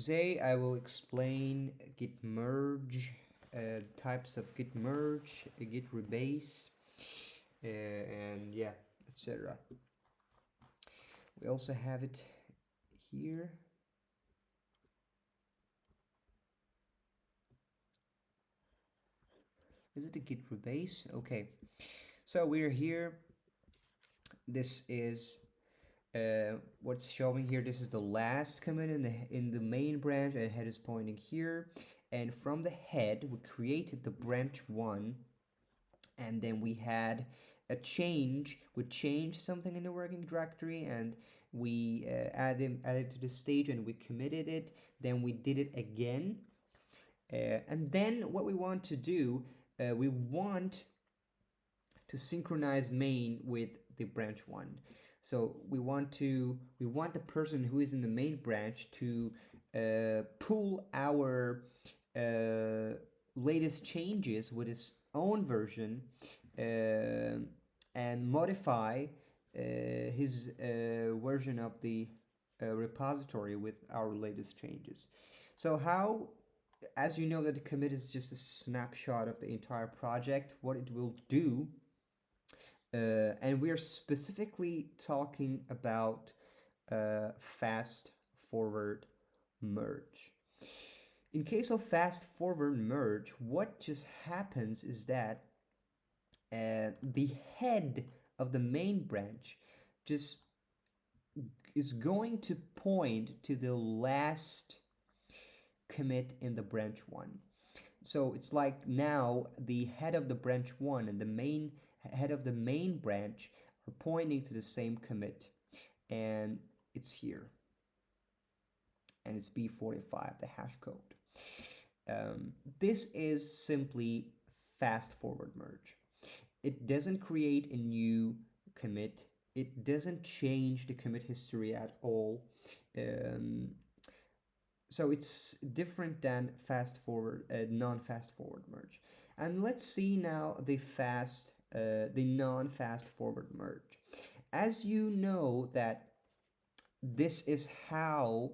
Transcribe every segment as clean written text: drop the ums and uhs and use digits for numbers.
Today I will explain git merge, types of git merge, git rebase, and yeah, etc. We also have it here. Is it a git rebase? Okay, so we're here. This is what's showing here. This is the last commit in the main branch, and head is pointing here. And from the head, we created the branch one, and then we had a change. We changed something in the working directory, and we added to the stage, and we committed it. Then we did it again, and then what we want to do, we want to synchronize main with the branch one. So we want the person who is in the main branch to pull our latest changes with his own version, and modify his version of the repository with our latest changes. So how, as you know that the commit is just a snapshot of the entire project, what it will do, and we are specifically talking about fast forward merge. In case of fast forward merge, what just happens is that the head of the main branch just is going to point to the last commit in the branch one. So it's like now the head of the branch one and the main head of the main branch are pointing to the same commit, and it's here, and it's B45, the hash code. This is simply fast forward merge. It doesn't create a new commit. It doesn't change the commit history at all. So it's different than non-fast forward merge. And let's see now the non-fast forward merge. As you know that this is how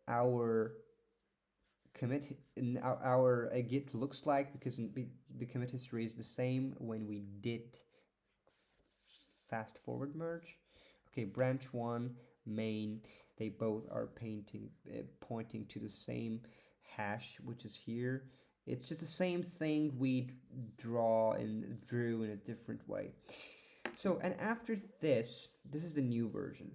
our commit in our git looks like, because the commit history is the same when we did fast forward merge. Okay, branch one, main, they both are pointing to the same hash, which is here. It's just the same thing we drew in a different way. So, and after this is the new version.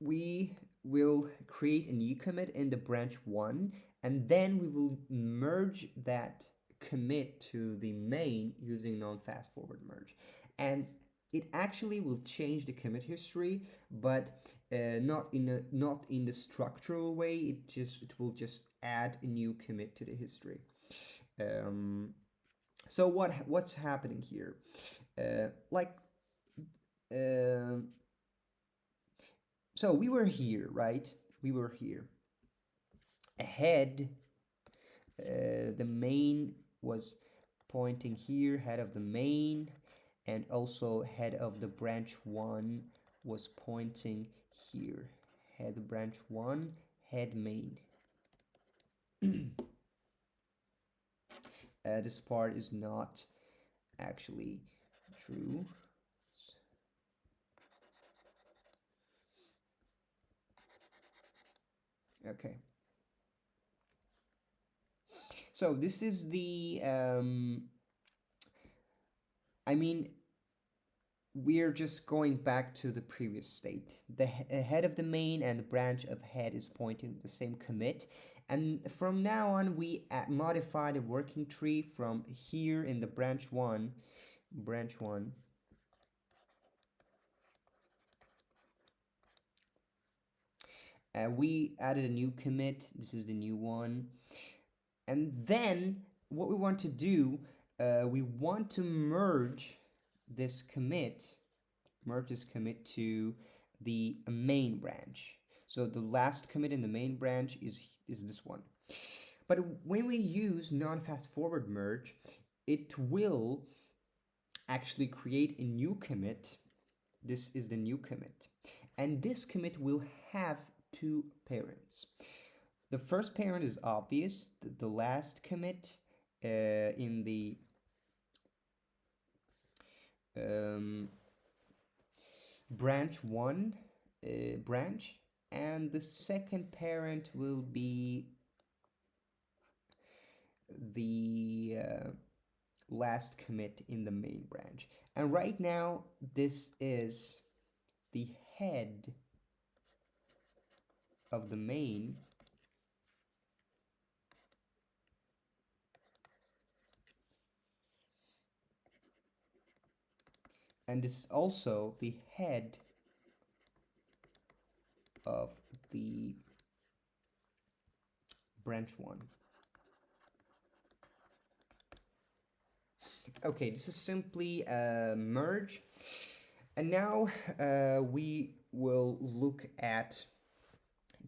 We will create a new commit in the branch one, and then we will merge that commit to the main using non-fast forward merge. And it actually will change the commit history, but not in the structural way. It will just add a new commit to the history. So what's happening here? So we were here, right? We were here. Ahead, the main was pointing here, head of the main, and also head of the branch one was pointing here. Head branch one, head main. This part is not actually true. Okay. So this is the, I mean, we're just going back to the previous state. The head of the main and the branch of head is pointing to the same commit. And from now on, we modify the working tree from here in the branch one. We added a new commit. This is the new one. And then what we want to do, we want to merge this commit to the main branch. So the last commit in the main branch is this one. But when we use non-fast forward merge, it will actually create a new commit. This is the new commit. And this commit will have two parents. The first parent is obvious, the last commit in the branch 1 branch, and the second parent will be the last commit in the main branch. And right now this is the head of the main, and this is also the head of the branch 1. Okay, this is simply a merge. And now we will look at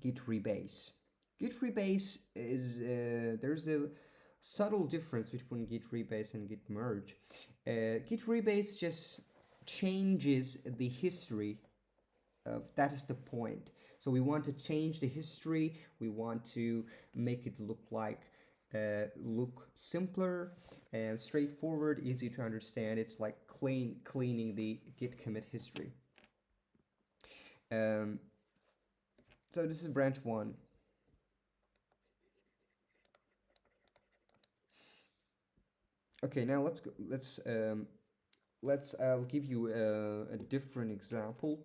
git rebase. Git rebase is, there's a subtle difference between git rebase and git merge. Git rebase just changes the history of, that is the point. So we want to change the history, we want to make it look simpler and straightforward, easy to understand. It's like cleaning the git commit history. So this is branch 1. Okay, now I'll give you a different example,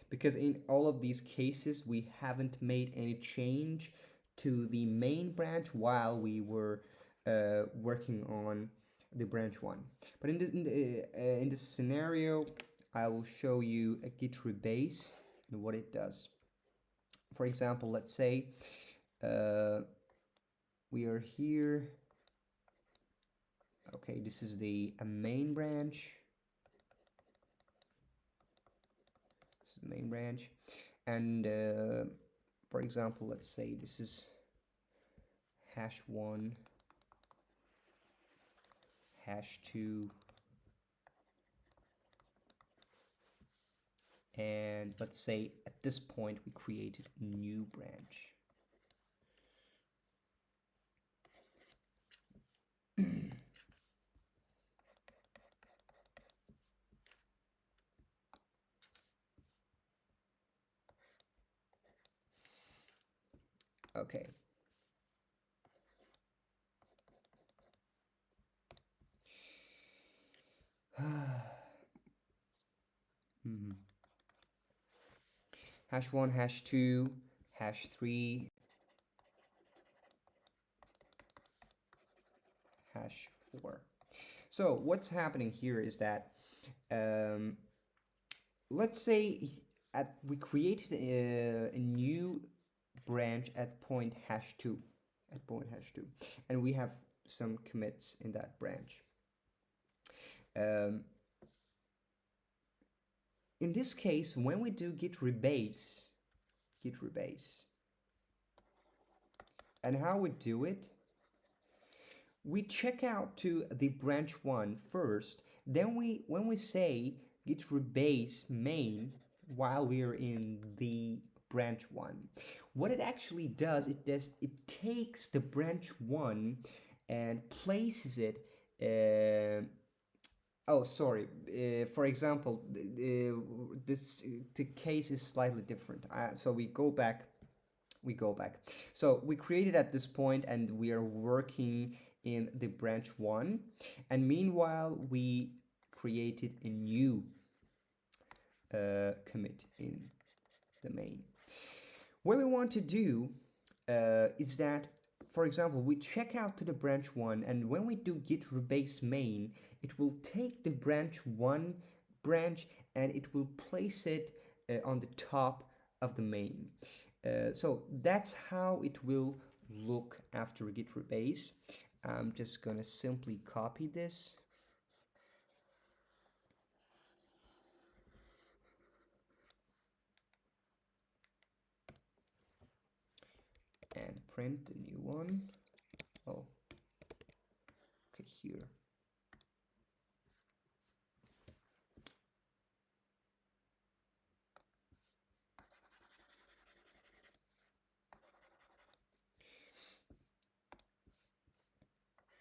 because in all of these cases we haven't made any change to the main branch while we were working on the branch 1. But in this scenario, I will show you a git rebase and what it does. For example, let's say we are here. Okay, this is the main branch. This is the main branch, and for example, let's say this is #1, #2, and let's say at this point we created a new branch. Okay. #1, #2, #3, #4. So what's happening here is that let's say we created a new branch at point #2, and we have some commits in that branch. In this case, when we do git rebase, and how we do it, we check out to the branch 1 first, then when we say git rebase main while we are in the branch 1, what it actually does, it takes the branch 1 and places it oh, sorry. For example, the case is slightly different. So we go back. So we created at this point, and we are working in the branch 1. And meanwhile, we created a new commit in the main. What we want to do is that, for example, we check out to the branch 1, and when we do git rebase main, it will take the branch 1 branch and it will place it on the top of the main. So that's how it will look after git rebase. I'm just gonna simply copy this. And print the new one. Oh, okay, here.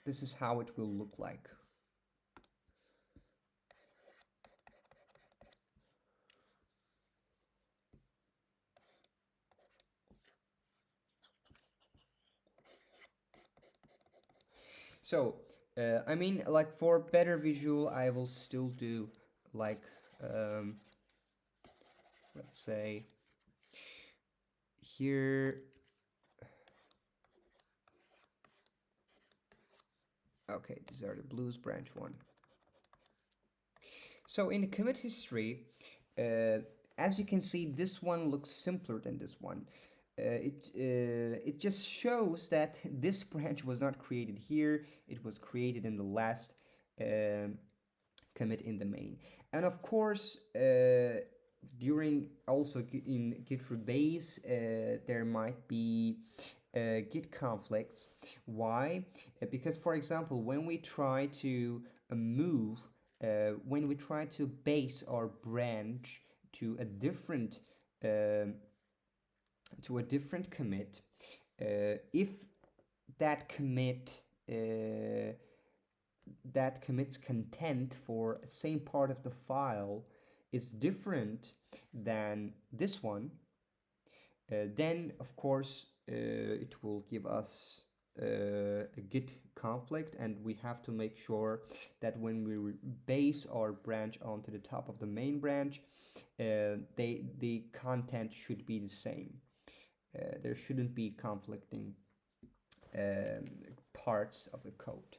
this is how it will look like. So, I mean, like for better visual, I will still do like, um, let's say here. Okay, these are the blues branch one. So in the commit history, uh, as you can see, this one looks simpler than this one. It just shows that this branch was not created here. It was created in the last um, commit in the main. And of course, during also in Git rebase, there might be Git conflicts. Why? Because, for example, when we try to move, when we try to base our branch to a different um commit, if that commit that commits content for the same part of the file is different than this one, then of course it will give us a git conflict, and we have to make sure that when we base our branch onto the top of the main branch, the content should be the same. There shouldn't be conflicting parts of the code.